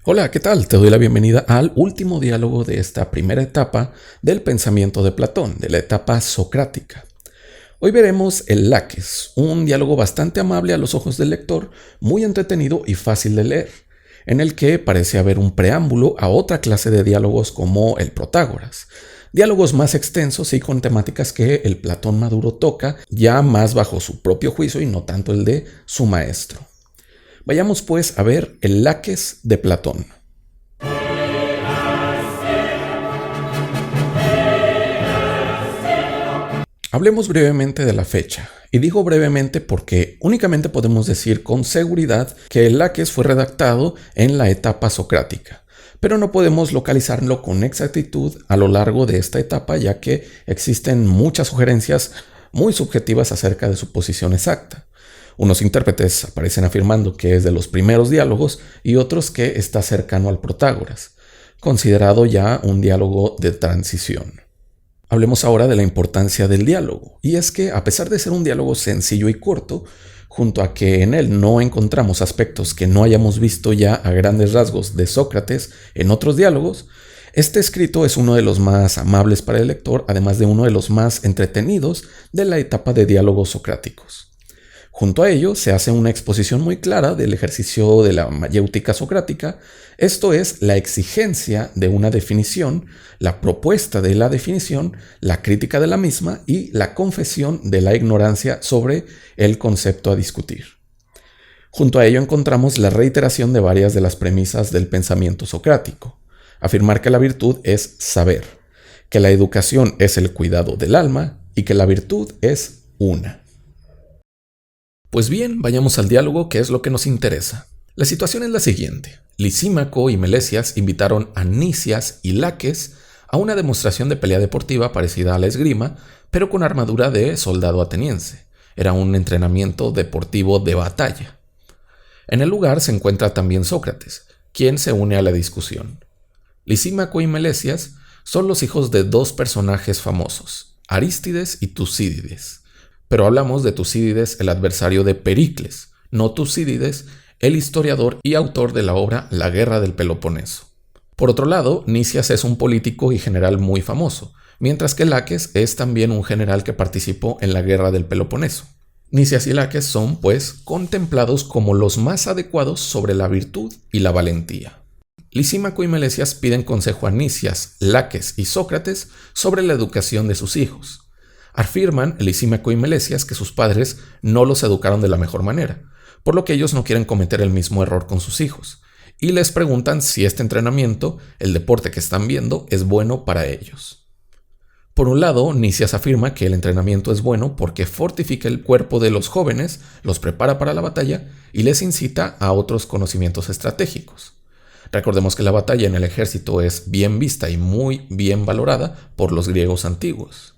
Hola, ¿qué tal? Te doy la bienvenida al último diálogo de esta primera etapa del pensamiento de Platón, de la etapa socrática. Hoy veremos el Laques, un diálogo bastante amable a los ojos del lector, muy entretenido y fácil de leer, en el que parece haber un preámbulo a otra clase de diálogos como el Protágoras. Diálogos más extensos y con temáticas que el Platón maduro toca, ya más bajo su propio juicio y no tanto el de su maestro. Vayamos pues a ver el Laques de Platón. Hablemos brevemente de la fecha, y digo brevemente porque únicamente podemos decir con seguridad que el Laques fue redactado en la etapa socrática, pero no podemos localizarlo con exactitud a lo largo de esta etapa, ya que existen muchas sugerencias muy subjetivas acerca de su posición exacta. Unos intérpretes aparecen afirmando que es de los primeros diálogos y otros que está cercano al Protágoras, considerado ya un diálogo de transición. Hablemos ahora de la importancia del diálogo, y es que a pesar de ser un diálogo sencillo y corto, junto a que en él no encontramos aspectos que no hayamos visto ya a grandes rasgos de Sócrates en otros diálogos, este escrito es uno de los más amables para el lector, además de uno de los más entretenidos de la etapa de diálogos socráticos. Junto a ello se hace una exposición muy clara del ejercicio de la mayéutica socrática, esto es, la exigencia de una definición, la propuesta de la definición, la crítica de la misma y la confesión de la ignorancia sobre el concepto a discutir. Junto a ello encontramos la reiteración de varias de las premisas del pensamiento socrático. Afirmar que la virtud es saber, que la educación es el cuidado del alma y que la virtud es una. Pues bien, vayamos al diálogo, que es lo que nos interesa. La situación es la siguiente. Lisímaco y Melesias invitaron a Nicias y Laques a una demostración de pelea deportiva parecida a la esgrima, pero con armadura de soldado ateniense. Era un entrenamiento deportivo de batalla. En el lugar se encuentra también Sócrates, quien se une a la discusión. Lisímaco y Melesias son los hijos de dos personajes famosos, Arístides y Tucídides. Pero hablamos de Tucídides, el adversario de Pericles, no Tucídides, el historiador y autor de la obra La Guerra del Peloponeso. Por otro lado, Nicias es un político y general muy famoso, mientras que Laques es también un general que participó en la Guerra del Peloponeso. Nicias y Laques son, pues, contemplados como los más adecuados sobre la virtud y la valentía. Lisímaco y Melesias piden consejo a Nicias, Laques y Sócrates sobre la educación de sus hijos. Afirman Lisímaco y Melesias que sus padres no los educaron de la mejor manera, por lo que ellos no quieren cometer el mismo error con sus hijos, y les preguntan si este entrenamiento, el deporte que están viendo, es bueno para ellos. Por un lado, Nicias afirma que el entrenamiento es bueno porque fortifica el cuerpo de los jóvenes, los prepara para la batalla y les incita a otros conocimientos estratégicos. Recordemos que la batalla en el ejército es bien vista y muy bien valorada por los griegos antiguos.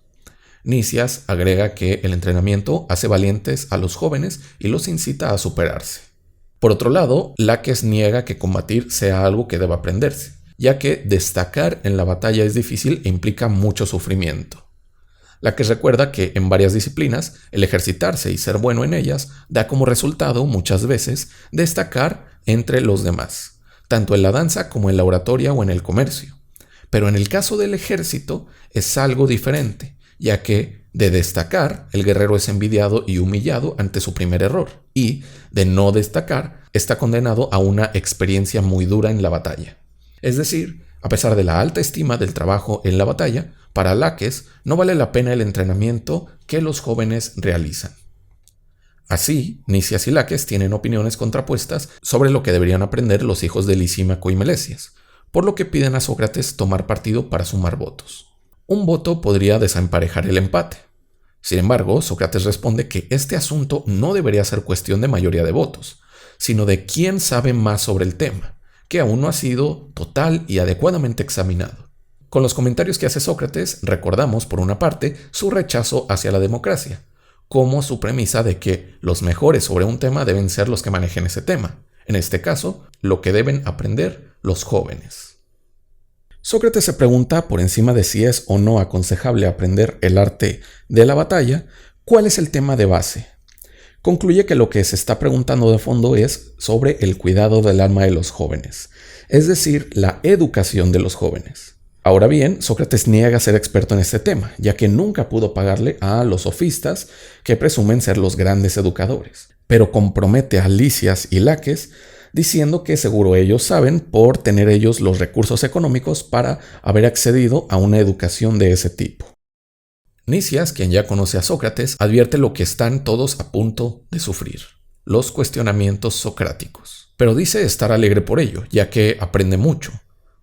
Nicias agrega que el entrenamiento hace valientes a los jóvenes y los incita a superarse. Por otro lado, Laques niega que combatir sea algo que deba aprenderse, ya que destacar en la batalla es difícil e implica mucho sufrimiento. Laques recuerda que en varias disciplinas, el ejercitarse y ser bueno en ellas da como resultado, muchas veces, destacar entre los demás, tanto en la danza como en la oratoria o en el comercio. Pero en el caso del ejército es algo diferente, ya que de destacar, el guerrero es envidiado y humillado ante su primer error, y de no destacar, está condenado a una experiencia muy dura en la batalla. Es decir, a pesar de la alta estima del trabajo en la batalla, para Laques no vale la pena el entrenamiento que los jóvenes realizan. Así, Nicias y Laques tienen opiniones contrapuestas sobre lo que deberían aprender los hijos de Lisímaco y Melesias, por lo que piden a Sócrates tomar partido para sumar votos. Un voto podría desemparejar el empate. Sin embargo, Sócrates responde que este asunto no debería ser cuestión de mayoría de votos, sino de quién sabe más sobre el tema, que aún no ha sido total y adecuadamente examinado. Con los comentarios que hace Sócrates, recordamos, por una parte, su rechazo hacia la democracia, como su premisa de que los mejores sobre un tema deben ser los que manejen ese tema, en este caso, lo que deben aprender los jóvenes. Sócrates se pregunta, por encima de si es o no aconsejable aprender el arte de la batalla, ¿cuál es el tema de base? concluye que lo que se está preguntando de fondo es sobre el cuidado del alma de los jóvenes, es decir, la educación de los jóvenes. Ahora bien, Sócrates niega ser experto en este tema, ya que nunca pudo pagarle a los sofistas que presumen ser los grandes educadores, pero compromete a Lisias y Laques diciendo que seguro ellos saben por tener ellos los recursos económicos para haber accedido a una educación de ese tipo. Nicias, quien ya conoce a Sócrates, advierte lo que están todos a punto de sufrir, los cuestionamientos socráticos. Pero dice estar alegre por ello, ya que aprende mucho.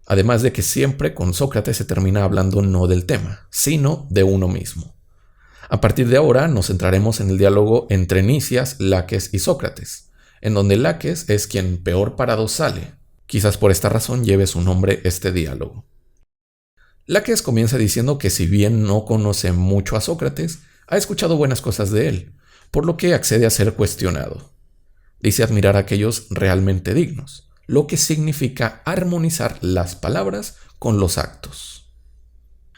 Además de que siempre con Sócrates se termina hablando no del tema, sino de uno mismo. A partir de ahora nos centraremos en el diálogo entre Nicias, Laques y Sócrates, en donde Laques es quien peor parado sale. Quizás por esta razón lleve su nombre este diálogo. Laques comienza diciendo que si bien no conoce mucho a Sócrates, ha escuchado buenas cosas de él, por lo que accede a ser cuestionado. Dice admirar a aquellos realmente dignos, lo que significa armonizar las palabras con los actos.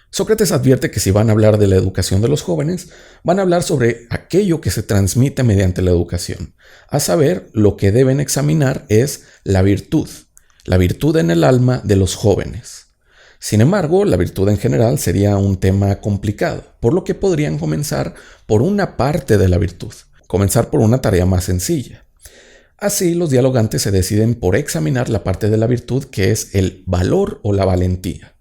Sócrates advierte que si van a hablar de la educación de los jóvenes, van a hablar sobre aquello que se transmite mediante la educación. A saber, lo que deben examinar es la virtud en el alma de los jóvenes. Sin embargo, la virtud en general sería un tema complicado, por lo que podrían comenzar por una parte de la virtud, comenzar por una tarea más sencilla. Así, los dialogantes se deciden por examinar la parte de la virtud que es el valor o la valentía,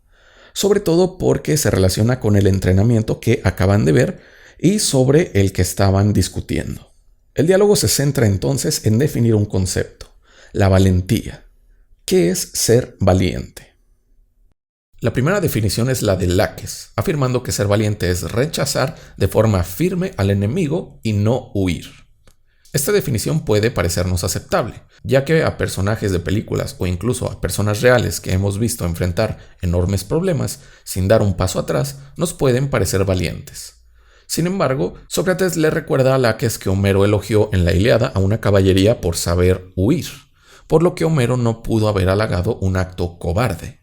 sobre todo porque se relaciona con el entrenamiento que acaban de ver y sobre el que estaban discutiendo. El diálogo se centra entonces en definir un concepto, la valentía. ¿Qué es ser valiente? La primera definición es la de Laques, afirmando que ser valiente es rechazar de forma firme al enemigo y no huir. Esta definición puede parecernos aceptable, ya que a personajes de películas o incluso a personas reales que hemos visto enfrentar enormes problemas sin dar un paso atrás, nos pueden parecer valientes. Sin embargo, Sócrates le recuerda a Laques que Homero elogió en la Ilíada a una caballería por saber huir, por lo que Homero no pudo haber halagado un acto cobarde.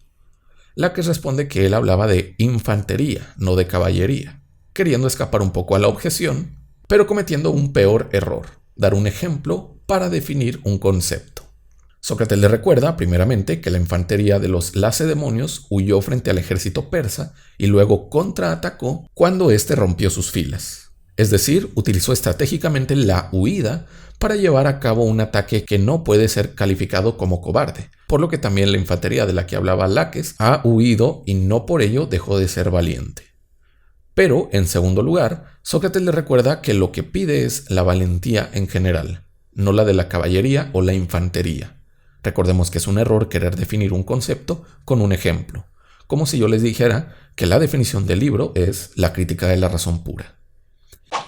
Laques responde que él hablaba de infantería, no de caballería, queriendo escapar un poco a la objeción, pero cometiendo un peor error, dar un ejemplo para definir un concepto. Sócrates le recuerda, primeramente, que la infantería de los lacedemonios huyó frente al ejército persa y luego contraatacó cuando éste rompió sus filas. Es decir, utilizó estratégicamente la huida para llevar a cabo un ataque que no puede ser calificado como cobarde, por lo que también la infantería de la que hablaba Laques ha huido y no por ello dejó de ser valiente. Pero, en segundo lugar, Sócrates le recuerda que lo que pide es la valentía en general, no la de la caballería o la infantería. Recordemos que es un error querer definir un concepto con un ejemplo, como si yo les dijera que la definición del libro es la crítica de la razón pura.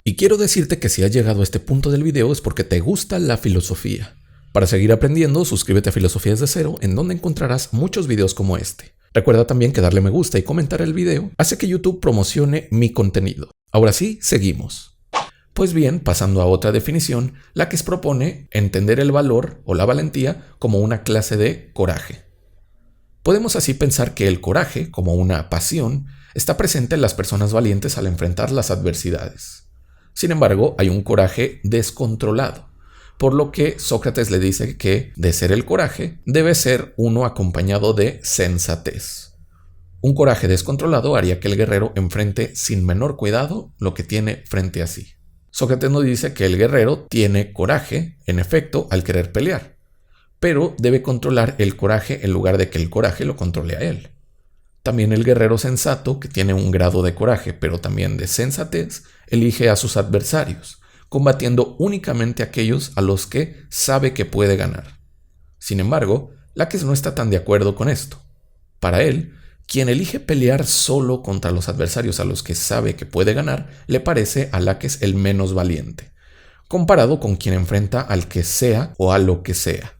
Y quiero decirte que si has llegado a este punto del video es porque te gusta la filosofía. Para seguir aprendiendo, suscríbete a Filosofía desde Cero, en donde encontrarás muchos videos como este. Recuerda también que darle me gusta y comentar el video hace que YouTube promocione mi contenido. Ahora sí, seguimos. Pues bien, pasando a otra definición, Laques propone entender el valor o la valentía como una clase de coraje. Podemos así pensar que el coraje, como una pasión, está presente en las personas valientes al enfrentar las adversidades. Sin embargo, hay un coraje descontrolado, por lo que Sócrates le dice que, de ser el coraje, debe ser uno acompañado de sensatez. Un coraje descontrolado haría que el guerrero enfrente sin menor cuidado lo que tiene frente a sí. Sócrates nos dice que el guerrero tiene coraje, en efecto, al querer pelear, pero debe controlar el coraje en lugar de que el coraje lo controle a él. También el guerrero sensato, que tiene un grado de coraje, pero también de sensatez, elige a sus adversarios, combatiendo únicamente a aquellos a los que sabe que puede ganar. Sin embargo, Laques no está tan de acuerdo con esto. Para él, quien elige pelear solo contra los adversarios a los que sabe que puede ganar, le parece a Laques el menos valiente, comparado con quien enfrenta al que sea o a lo que sea.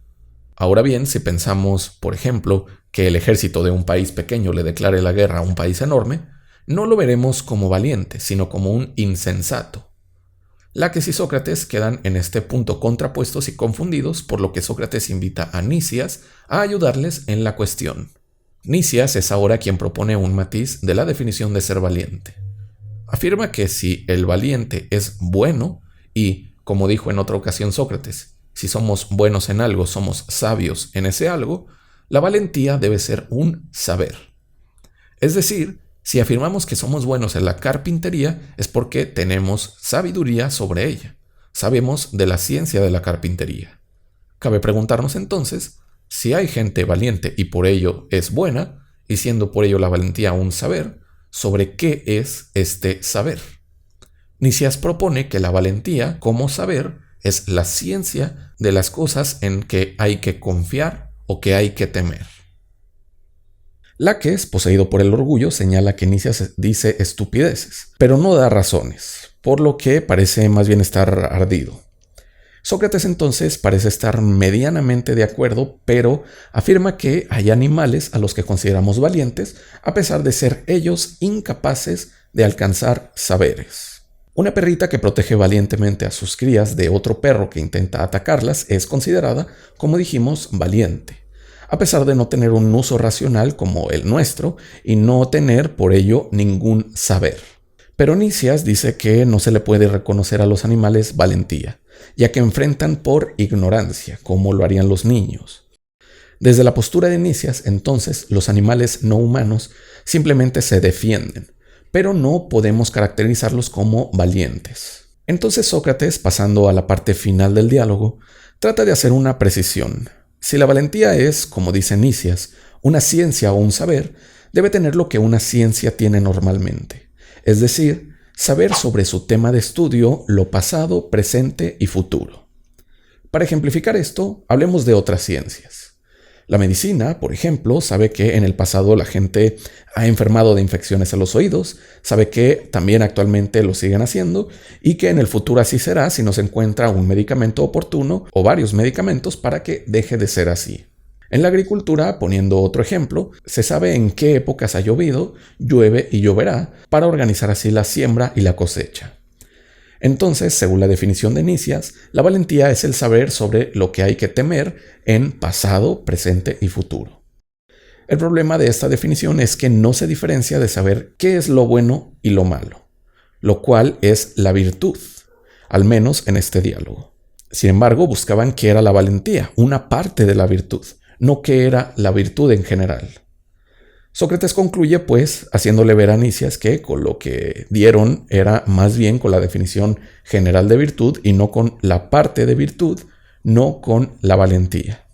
Ahora bien, si pensamos, por ejemplo, que el ejército de un país pequeño le declare la guerra a un país enorme, no lo veremos como valiente, sino como un insensato. Laques y Sócrates quedan en este punto contrapuestos y confundidos, por lo que Sócrates invita a Nicias a ayudarles en la cuestión. Nicias es ahora quien propone un matiz de la definición de ser valiente. Afirma que si el valiente es bueno y, como dijo en otra ocasión Sócrates, si somos buenos en algo, somos sabios en ese algo, la valentía debe ser un saber. Es decir, si afirmamos que somos buenos en la carpintería, es porque tenemos sabiduría sobre ella. Sabemos de la ciencia de la carpintería. Cabe preguntarnos entonces, si hay gente valiente y por ello es buena, y siendo por ello la valentía un saber, ¿sobre qué es este saber? Nicias propone que la valentía, como saber, es la ciencia de las cosas en que hay que confiar o que hay que temer. Laques, poseído por el orgullo, señala que Nicias dice estupideces, pero no da razones, por lo que parece más bien estar ardido. Sócrates entonces parece estar medianamente de acuerdo, pero afirma que hay animales a los que consideramos valientes, a pesar de ser ellos incapaces de alcanzar saberes. Una perrita que protege valientemente a sus crías de otro perro que intenta atacarlas es considerada, como dijimos, valiente, a pesar de no tener un uso racional como el nuestro y no tener por ello ningún saber. Pero Nicias dice que no se le puede reconocer a los animales valentía, ya que enfrentan por ignorancia, como lo harían los niños. Desde la postura de Nicias, entonces, los animales no humanos simplemente se defienden, pero no podemos caracterizarlos como valientes. Entonces Sócrates, pasando a la parte final del diálogo, trata de hacer una precisión. Si la valentía es, como dice Nicias, una ciencia o un saber, debe tener lo que una ciencia tiene normalmente, es decir, saber sobre su tema de estudio lo pasado, presente y futuro. Para ejemplificar esto, hablemos de otras ciencias. La medicina, por ejemplo, sabe que en el pasado la gente ha enfermado de infecciones a los oídos, sabe que también actualmente lo siguen haciendo y que en el futuro así será si no se encuentra un medicamento oportuno o varios medicamentos para que deje de ser así. En la agricultura, poniendo otro ejemplo, se sabe en qué épocas ha llovido, llueve y lloverá para organizar así la siembra y la cosecha. Entonces, según la definición de Nicias, la valentía es el saber sobre lo que hay que temer en pasado, presente y futuro. El problema de esta definición es que no se diferencia de saber qué es lo bueno y lo malo, lo cual es la virtud, al menos en este diálogo. Sin embargo, buscaban qué era la valentía, una parte de la virtud, no qué era la virtud en general. Sócrates concluye, pues, haciéndole ver a Nicias que con lo que dieron era más bien con la definición general de virtud y no con la parte de virtud, no con la valentía.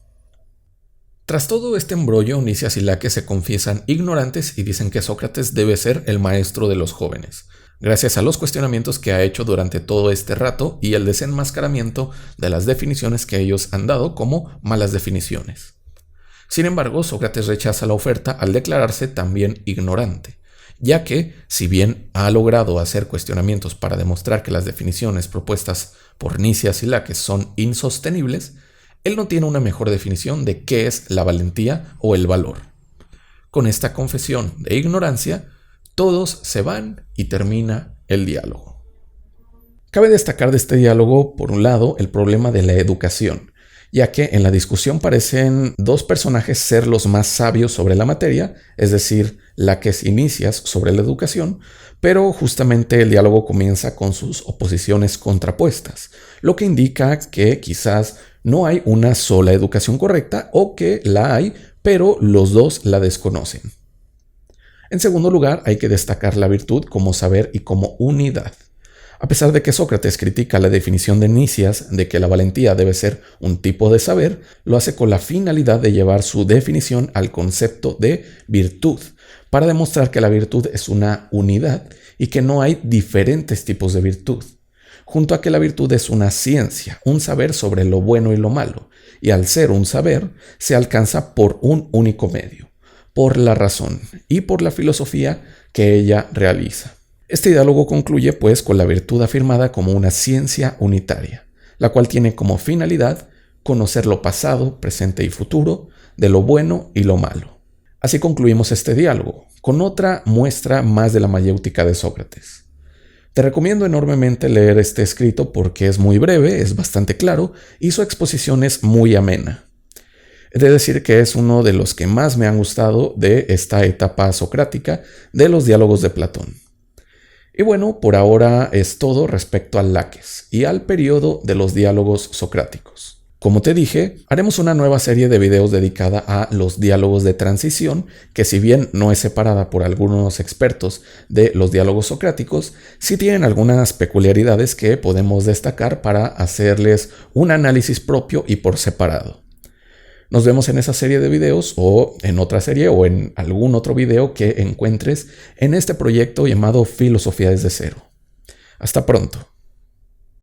Tras todo este embrollo, Nicias y Laques se confiesan ignorantes y dicen que Sócrates debe ser el maestro de los jóvenes, gracias a los cuestionamientos que ha hecho durante todo este rato y el desenmascaramiento de las definiciones que ellos han dado como malas definiciones. Sin embargo, Sócrates rechaza la oferta al declararse también ignorante, ya que, si bien ha logrado hacer cuestionamientos para demostrar que las definiciones propuestas por Nicias y Laques son insostenibles, él no tiene una mejor definición de qué es la valentía o el valor. Con esta confesión de ignorancia, todos se van y termina el diálogo. Cabe destacar de este diálogo, por un lado, el problema de la educación, ya que en la discusión parecen dos personajes ser los más sabios sobre la materia, es decir, Laques y Nicias sobre la educación, pero justamente el diálogo comienza con sus oposiciones contrapuestas, lo que indica que quizás no hay una sola educación correcta o que la hay, pero los dos la desconocen. En segundo lugar, hay que destacar la virtud como saber y como unidad. A pesar de que Sócrates critica la definición de Nicias de que la valentía debe ser un tipo de saber, lo hace con la finalidad de llevar su definición al concepto de virtud, para demostrar que la virtud es una unidad y que no hay diferentes tipos de virtud, junto a que la virtud es una ciencia, un saber sobre lo bueno y lo malo, y al ser un saber, se alcanza por un único medio, por la razón y por la filosofía que ella realiza. Este diálogo concluye, pues, con la virtud afirmada como una ciencia unitaria, la cual tiene como finalidad conocer lo pasado, presente y futuro, de lo bueno y lo malo. Así concluimos este diálogo, con otra muestra más de la mayéutica de Sócrates. Te recomiendo enormemente leer este escrito porque es muy breve, es bastante claro y su exposición es muy amena. He de decir que es uno de los que más me han gustado de esta etapa socrática de los diálogos de Platón. Y bueno, por ahora es todo respecto al Laques y al periodo de los diálogos socráticos. Como te dije, haremos una nueva serie de videos dedicada a los diálogos de transición, que si bien no es separada por algunos expertos de los diálogos socráticos, sí tienen algunas peculiaridades que podemos destacar para hacerles un análisis propio y por separado. Nos vemos en esa serie de videos o en otra serie o en algún otro video que encuentres en este proyecto llamado Filosofía desde cero. Hasta pronto.